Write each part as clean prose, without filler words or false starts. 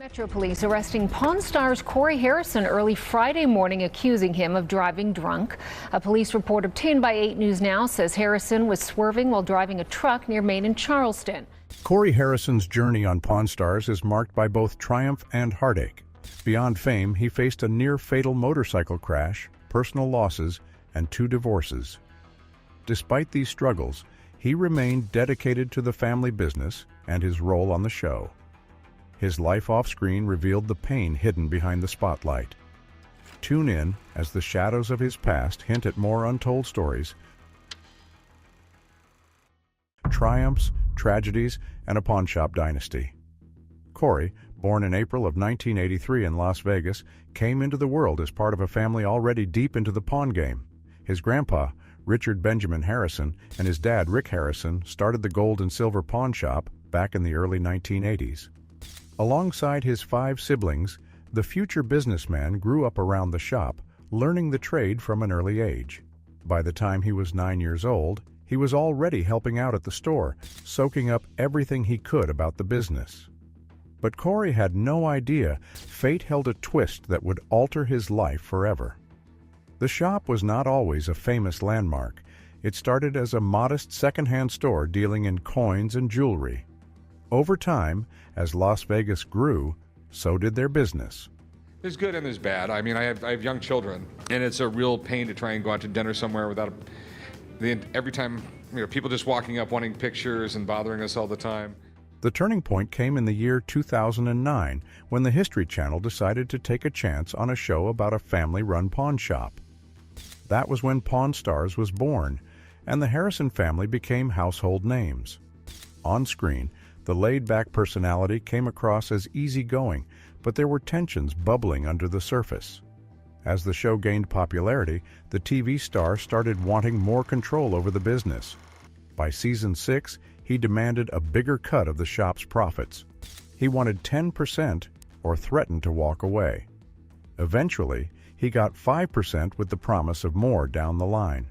Metro Police arresting Pawn Stars Corey Harrison early Friday morning, accusing him of driving drunk. A police report obtained by 8 News Now says Harrison was swerving while driving a truck near Maine and Charleston. Corey Harrison's journey on Pawn Stars is marked by both triumph and heartache. Beyond fame, he faced a near-fatal motorcycle crash, personal losses, and 2 divorces. Despite these struggles, he remained dedicated to the family business and his role on the show. His life off-screen revealed the pain hidden behind the spotlight. Tune in as the shadows of his past hint at more untold stories, triumphs, tragedies, and a pawnshop dynasty. Corey, born in April of 1983 in Las Vegas, came into the world as part of a family already deep into the pawn game. His grandpa, Richard Benjamin Harrison, and his dad, Rick Harrison, started the gold and silver pawn shop back in the early 1980s. Alongside his 5 siblings, the future businessman grew up around the shop, learning the trade from an early age. By the time he was 9 years old, he was already helping out at the store, soaking up everything he could about the business. But Corey had no idea fate held a twist that would alter his life forever. The shop was not always a famous landmark. It started as a modest second-hand store dealing in coins and jewelry. Over time, as Las Vegas grew, so did their business. There's good and there's bad. I mean, I have young children, and it's a real pain to try and go out to dinner somewhere without every time, people just walking up wanting pictures and bothering us all the time. The turning point came in the year 2009 when the History Channel decided to take a chance on a show about a family-run pawn shop. That was when Pawn Stars was born, and the Harrison family became household names. On screen, the laid-back personality came across as easygoing, but there were tensions bubbling under the surface. As the show gained popularity, the TV star started wanting more control over the business. By season 6, he demanded a bigger cut of the shop's profits. He wanted 10% or threatened to walk away. Eventually, he got 5% with the promise of more down the line.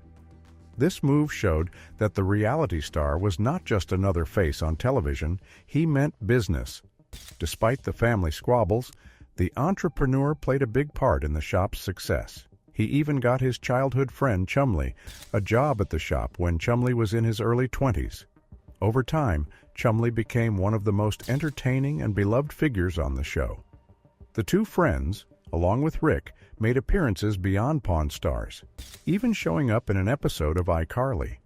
This move showed that the reality star was not just another face on television, he meant business. Despite the family squabbles, the entrepreneur played a big part in the shop's success. He even got his childhood friend Chumley a job at the shop when Chumley was in his early 20s. Over time, Chumley became one of the most entertaining and beloved figures on the show. The 2 friends, along with Rick, made appearances beyond Pawn Stars, even showing up in an episode of iCarly.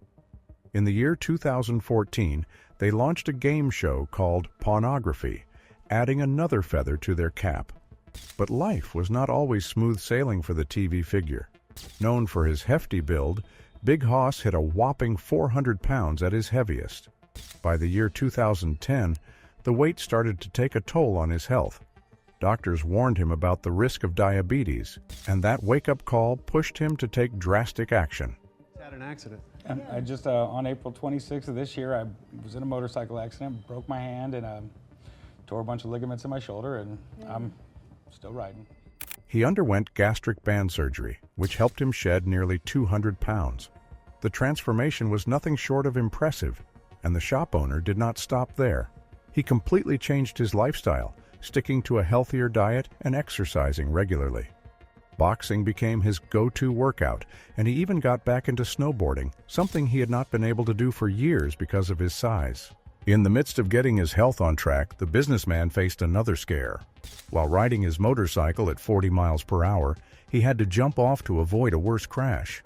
In the year 2014, they launched a game show called Pawnography, adding another feather to their cap. But life was not always smooth sailing for the TV figure. Known for his hefty build, Big Hoss hit a whopping 400 pounds at his heaviest. By the year 2010, the weight started to take a toll on his health. Doctors warned him about the risk of diabetes, and that wake-up call pushed him to take drastic action. Had an accident. I just, on April 26th of this year, I was in a motorcycle accident, broke my hand, and tore a bunch of ligaments in my shoulder, and I'm still riding. He underwent gastric band surgery, which helped him shed nearly 200 pounds. The transformation was nothing short of impressive, and the shop owner did not stop there. He completely changed his lifestyle, sticking to a healthier diet and exercising regularly. Boxing became his go-to workout, and he even got back into snowboarding, something he had not been able to do for years because of his size. In the midst of getting his health on track, the businessman faced another scare. While riding his motorcycle at 40 miles per hour, he had to jump off to avoid a worse crash.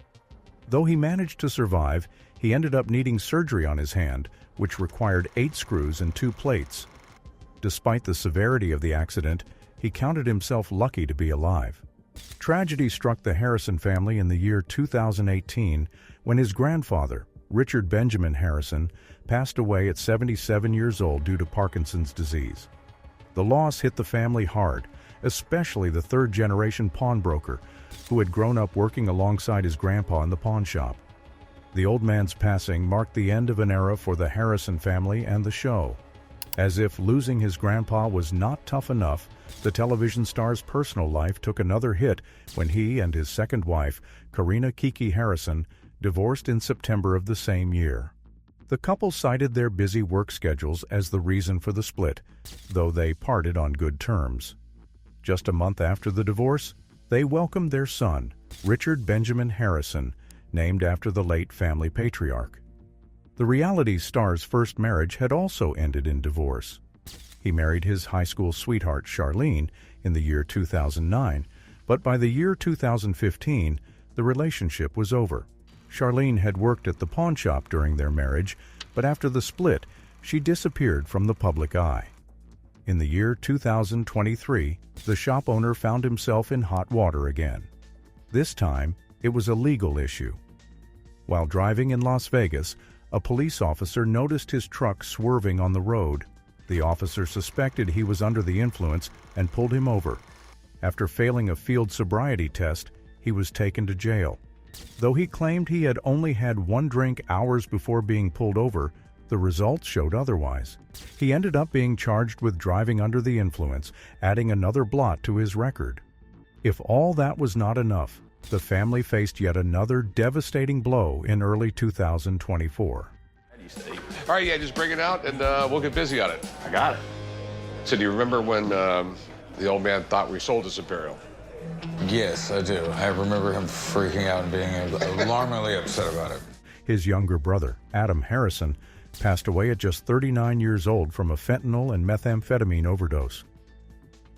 Though he managed to survive, he ended up needing surgery on his hand, which required 8 screws and 2 plates. Despite the severity of the accident, he counted himself lucky to be alive. Tragedy struck the Harrison family in the year 2018 when his grandfather, Richard Benjamin Harrison, passed away at 77 years old due to Parkinson's disease. The loss hit the family hard, especially the third-generation pawnbroker, who had grown up working alongside his grandpa in the pawn shop. The old man's passing marked the end of an era for the Harrison family and the show. As if losing his grandpa was not tough enough, the television star's personal life took another hit when he and his second wife, Karina Kiki Harrison, divorced in September of the same year. The couple cited their busy work schedules as the reason for the split, though they parted on good terms. Just a month after the divorce, they welcomed their son, Richard Benjamin Harrison, named after the late family patriarch. The reality star's first marriage had also ended in divorce. He married his high school sweetheart, Charlene, in the year 2009, but by the year 2015, the relationship was over. Charlene had worked at the pawn shop during their marriage, but after the split, she disappeared from the public eye. In the year 2023, the shop owner found himself in hot water again. This time, it was a legal issue. While driving in Las Vegas, a police officer noticed his truck swerving on the road. The officer suspected he was under the influence and pulled him over. After failing a field sobriety test, he was taken to jail. Though he claimed he had only had one drink hours before being pulled over, the results showed otherwise. He ended up being charged with driving under the influence, adding another blot to his record. If all that was not enough, the family faced yet another devastating blow in early 2024. All right, yeah, just bring it out and we'll get busy on it. I got it. So do you remember when the old man thought we sold his Imperial? Yes, I do. I remember him freaking out and being alarmingly upset about it. His younger brother, Adam Harrison, passed away at just 39 years old from a fentanyl and methamphetamine overdose.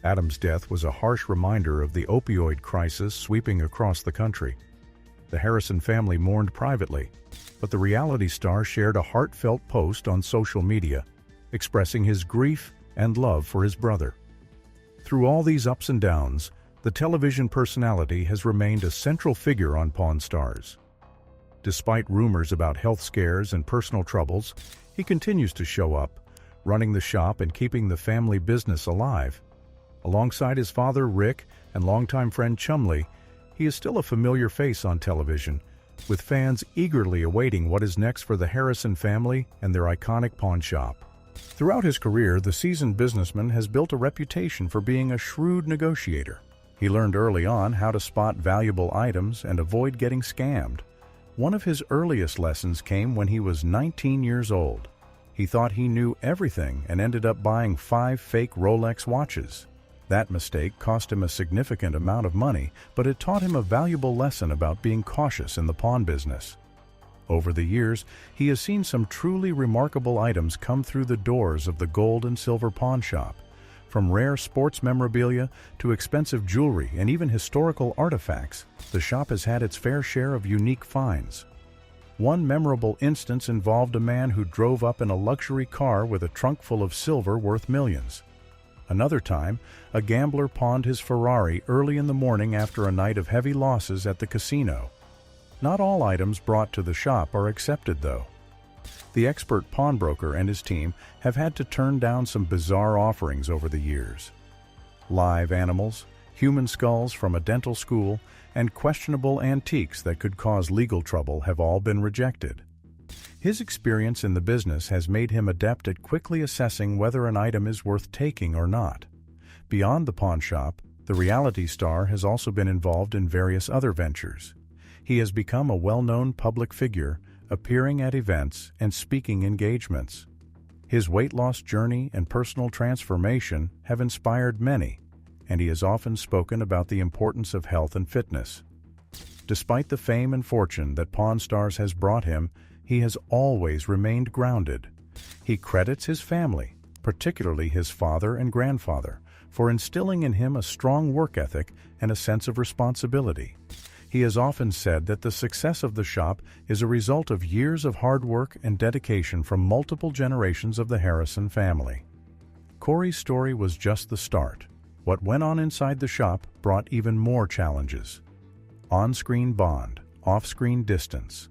Adam's death was a harsh reminder of the opioid crisis sweeping across the country. The Harrison family mourned privately, but the reality star shared a heartfelt post on social media, expressing his grief and love for his brother. Through all these ups and downs, the television personality has remained a central figure on Pawn Stars. Despite rumors about health scares and personal troubles, he continues to show up, running the shop and keeping the family business alive. Alongside his father, Rick, and longtime friend Chumley, he is still a familiar face on television, with fans eagerly awaiting what is next for the Harrison family and their iconic pawn shop. Throughout his career, the seasoned businessman has built a reputation for being a shrewd negotiator. He learned early on how to spot valuable items and avoid getting scammed. One of his earliest lessons came when he was 19 years old. He thought he knew everything and ended up buying 5 fake Rolex watches. That mistake cost him a significant amount of money, but it taught him a valuable lesson about being cautious in the pawn business. Over the years, he has seen some truly remarkable items come through the doors of the gold and silver pawn shop. From rare sports memorabilia to expensive jewelry and even historical artifacts, the shop has had its fair share of unique finds. One memorable instance involved a man who drove up in a luxury car with a trunk full of silver worth millions. Another time, a gambler pawned his Ferrari early in the morning after a night of heavy losses at the casino. Not all items brought to the shop are accepted, though. The expert pawnbroker and his team have had to turn down some bizarre offerings over the years. Live animals, human skulls from a dental school, and questionable antiques that could cause legal trouble have all been rejected. His experience in the business has made him adept at quickly assessing whether an item is worth taking or not. Beyond the pawn shop, the reality star has also been involved in various other ventures. He has become a well-known public figure, appearing at events and speaking engagements. His weight loss journey and personal transformation have inspired many, and he has often spoken about the importance of health and fitness. Despite the fame and fortune that Pawn Stars has brought him, he has always remained grounded. He credits his family, particularly his father and grandfather, for instilling in him a strong work ethic and a sense of responsibility. He has often said that the success of the shop is a result of years of hard work and dedication from multiple generations of the Harrison family. Corey's story was just the start. What went on inside the shop brought even more challenges. On-screen bond, off-screen distance.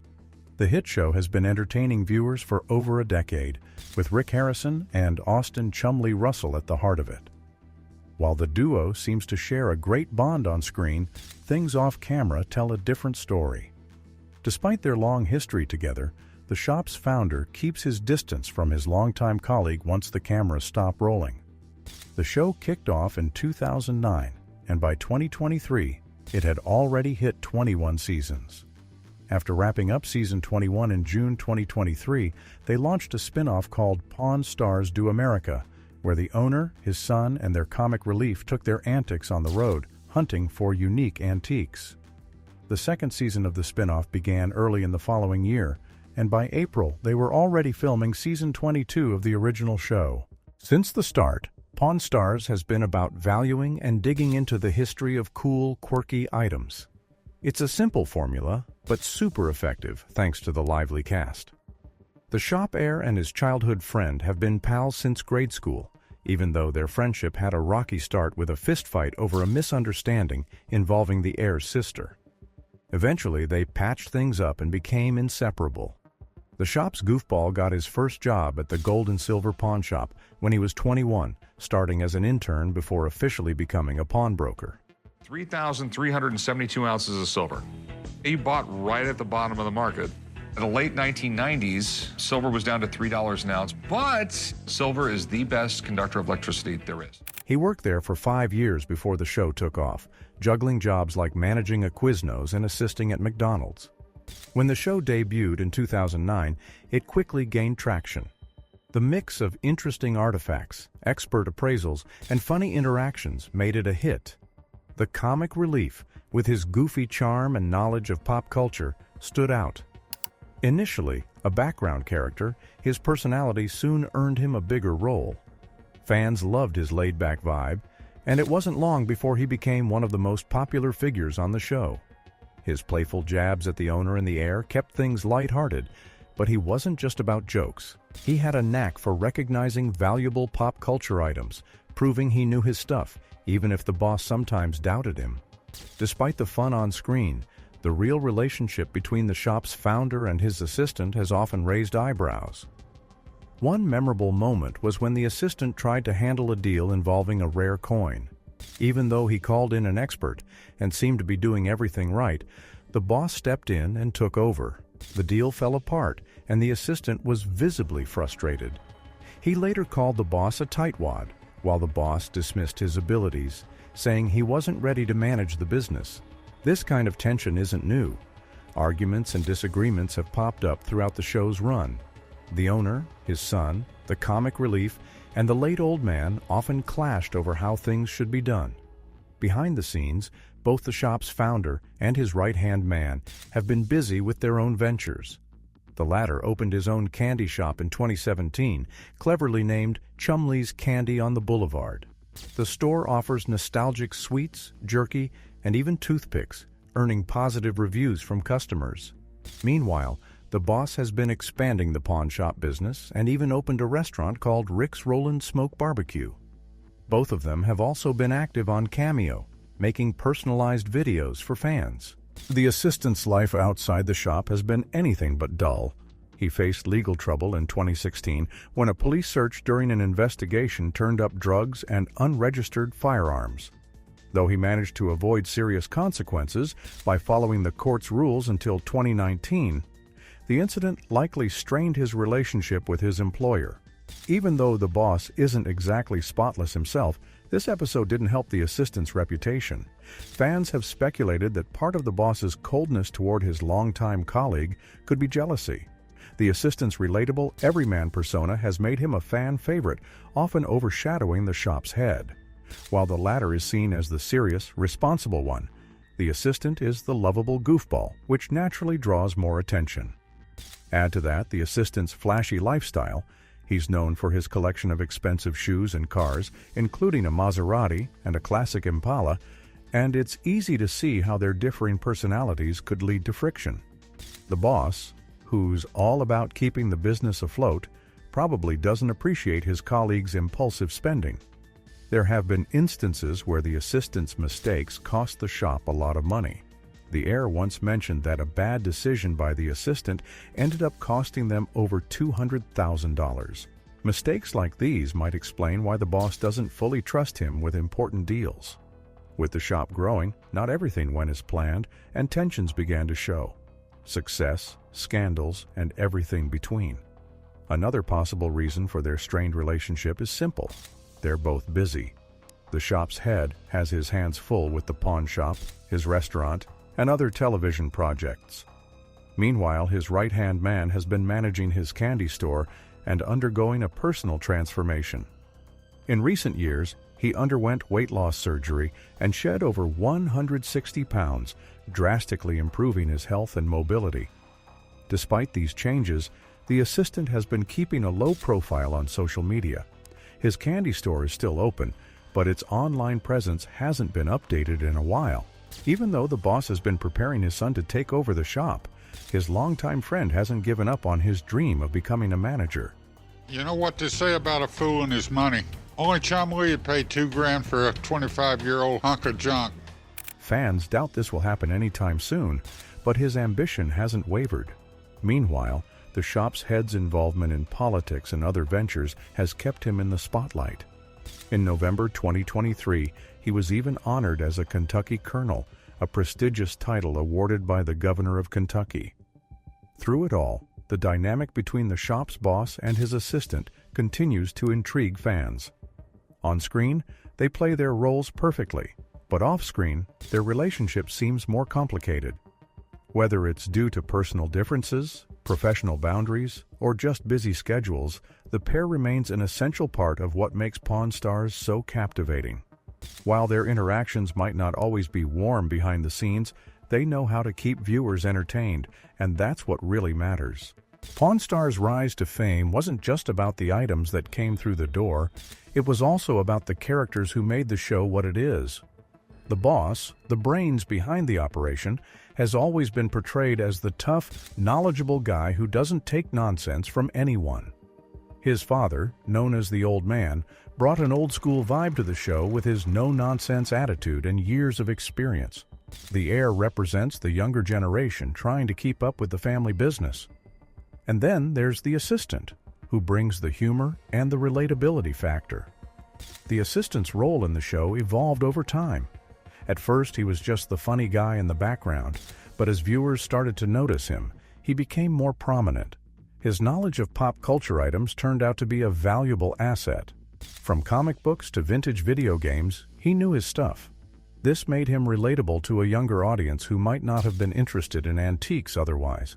The hit show has been entertaining viewers for over a decade, with Rick Harrison and Austin Chumley Russell at the heart of it. While the duo seems to share a great bond on screen, things off-camera tell a different story. Despite their long history together, the shop's founder keeps his distance from his longtime colleague once the cameras stop rolling. The show kicked off in 2009, and by 2023, it had already hit 21 seasons. After wrapping up Season 21 in June 2023, they launched a spin-off called Pawn Stars Do America, where the owner, his son, and their comic relief took their antics on the road, hunting for unique antiques. The second season of the spin-off began early in the following year, and by April they were already filming Season 22 of the original show. Since the start, Pawn Stars has been about valuing and digging into the history of cool, quirky items. It's a simple formula, but super effective thanks to the lively cast. The shop heir and his childhood friend have been pals since grade school, even though their friendship had a rocky start with a fistfight over a misunderstanding involving the heir's sister. Eventually, they patched things up and became inseparable. The shop's goofball got his first job at the Gold and Silver Pawn Shop when he was 21, starting as an intern before officially becoming a pawnbroker. 3,372 ounces of silver. He bought right at the bottom of the market. In the late 1990s, silver was down to $3 an ounce, but silver is the best conductor of electricity there is. He worked there for 5 years before the show took off, juggling jobs like managing a Quiznos and assisting at McDonald's. When the show debuted in 2009, it quickly gained traction. The mix of interesting artifacts, expert appraisals, and funny interactions made it a hit. The comic relief, with his goofy charm and knowledge of pop culture, stood out. Initially a background character, his personality soon earned him a bigger role. Fans loved his laid-back vibe, and it wasn't long before he became one of the most popular figures on the show. His playful jabs at the owner and the heir kept things lighthearted, but he wasn't just about jokes. He had a knack for recognizing valuable pop culture items, proving he knew his stuff, even if the boss sometimes doubted him. Despite the fun on screen, the real relationship between the shop's founder and his assistant has often raised eyebrows. One memorable moment was when the assistant tried to handle a deal involving a rare coin. Even though he called in an expert and seemed to be doing everything right, the boss stepped in and took over. The deal fell apart, and the assistant was visibly frustrated. He later called the boss a tightwad, while the boss dismissed his abilities, saying he wasn't ready to manage the business. This kind of tension isn't new. Arguments and disagreements have popped up throughout the show's run. The owner, his son, the comic relief, and the late old man often clashed over how things should be done. Behind the scenes, both the shop's founder and his right-hand man have been busy with their own ventures. The latter opened his own candy shop in 2017, cleverly named Chumley's Candy on the Boulevard. The store offers nostalgic sweets, jerky, and even toothpicks, earning positive reviews from customers. Meanwhile, the boss has been expanding the pawn shop business and even opened a restaurant called Rick's Rollin' Smoke Barbecue. Both of them have also been active on Cameo, making personalized videos for fans. The assistant's life outside the shop has been anything but dull. He faced legal trouble in 2016 when a police search during an investigation turned up drugs and unregistered firearms. Though he managed to avoid serious consequences by following the court's rules until 2019, the incident likely strained his relationship with his employer. Even though the boss isn't exactly spotless himself, this episode didn't help the assistant's reputation. Fans have speculated that part of the boss's coldness toward his longtime colleague could be jealousy. The assistant's relatable, everyman persona has made him a fan favorite, often overshadowing the shop's head. While the latter is seen as the serious, responsible one, the assistant is the lovable goofball, which naturally draws more attention. Add to that the assistant's flashy lifestyle. He's known for his collection of expensive shoes and cars, including a Maserati and a classic Impala, and it's easy to see how their differing personalities could lead to friction. The boss, who's all about keeping the business afloat, probably doesn't appreciate his colleagues' impulsive spending. There have been instances where the assistant's mistakes cost the shop a lot of money. The heir once mentioned that a bad decision by the assistant ended up costing them over $200,000. Mistakes like these might explain why the boss doesn't fully trust him with important deals. With the shop growing, not everything went as planned, and tensions began to show. Success, scandals, and everything between. Another possible reason for their strained relationship is simple. They're both busy. The shop's head has his hands full with the pawn shop, his restaurant, and other television projects. Meanwhile, his right-hand man has been managing his candy store and undergoing a personal transformation. In recent years, he underwent weight loss surgery and shed over 160 pounds, drastically improving his health and mobility. Despite these changes, the assistant has been keeping a low profile on social media. His candy store is still open, but its online presence hasn't been updated in a while. Even though the boss has been preparing his son to take over the shop, his longtime friend hasn't given up on his dream of becoming a manager. You know what they say about a fool and his money? Only Chumlee would pay $2,000 for a 25-year-old hunk of junk. Fans doubt this will happen anytime soon, but his ambition hasn't wavered. Meanwhile, the shop's head's involvement in politics and other ventures has kept him in the spotlight. In November 2023, he was even honored as a Kentucky Colonel, a prestigious title awarded by the governor of Kentucky. Through it all, the dynamic between the shop's boss and his assistant continues to intrigue fans. On screen, they play their roles perfectly, but off-screen, their relationship seems more complicated. Whether it's due to personal differences, professional boundaries, or just busy schedules, the pair remains an essential part of what makes Pawn Stars so captivating. While their interactions might not always be warm behind the scenes, they know how to keep viewers entertained, and that's what really matters. Pawn Stars' rise to fame wasn't just about the items that came through the door, it was also about the characters who made the show what it is. The boss, the brains behind the operation, has always been portrayed as the tough, knowledgeable guy who doesn't take nonsense from anyone. His father, known as the Old Man, brought an old-school vibe to the show with his no-nonsense attitude and years of experience. The heir represents the younger generation trying to keep up with the family business. And then there's the assistant, who brings the humor and the relatability factor. The assistant's role in the show evolved over time. At first, he was just the funny guy in the background, but as viewers started to notice him, he became more prominent. His knowledge of pop culture items turned out to be a valuable asset. From comic books to vintage video games, he knew his stuff. This made him relatable to a younger audience who might not have been interested in antiques otherwise.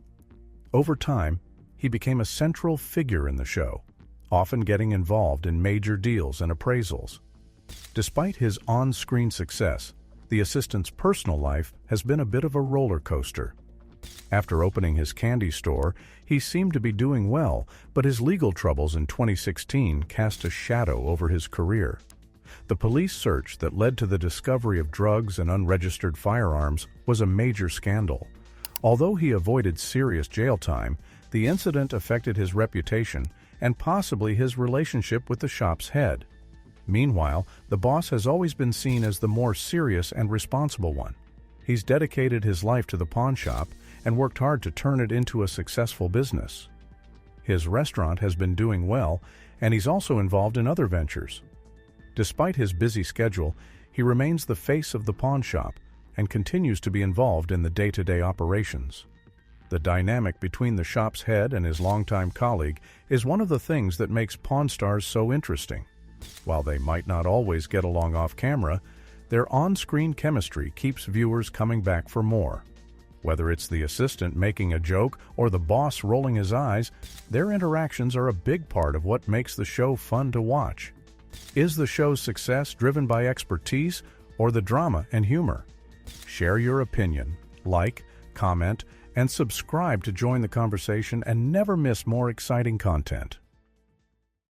Over time, he became a central figure in the show, often getting involved in major deals and appraisals. Despite his on-screen success, the assistant's personal life has been a bit of a roller coaster. After opening his candy store, he seemed to be doing well, but his legal troubles in 2016 cast a shadow over his career. The police search that led to the discovery of drugs and unregistered firearms was a major scandal. Although he avoided serious jail time, the incident affected his reputation and possibly his relationship with the shop's head. Meanwhile, the boss has always been seen as the more serious and responsible one. He's dedicated his life to the pawn shop and worked hard to turn it into a successful business. His restaurant has been doing well, and he's also involved in other ventures. Despite his busy schedule, he remains the face of the pawn shop and continues to be involved in the day-to-day operations. The dynamic between the shop's head and his longtime colleague is one of the things that makes Pawn Stars so interesting. While they might not always get along off-camera, their on-screen chemistry keeps viewers coming back for more. Whether it's the assistant making a joke or the boss rolling his eyes, their interactions are a big part of what makes the show fun to watch. Is the show's success driven by expertise or the drama and humor? Share your opinion, like, comment, and subscribe to join the conversation and never miss more exciting content.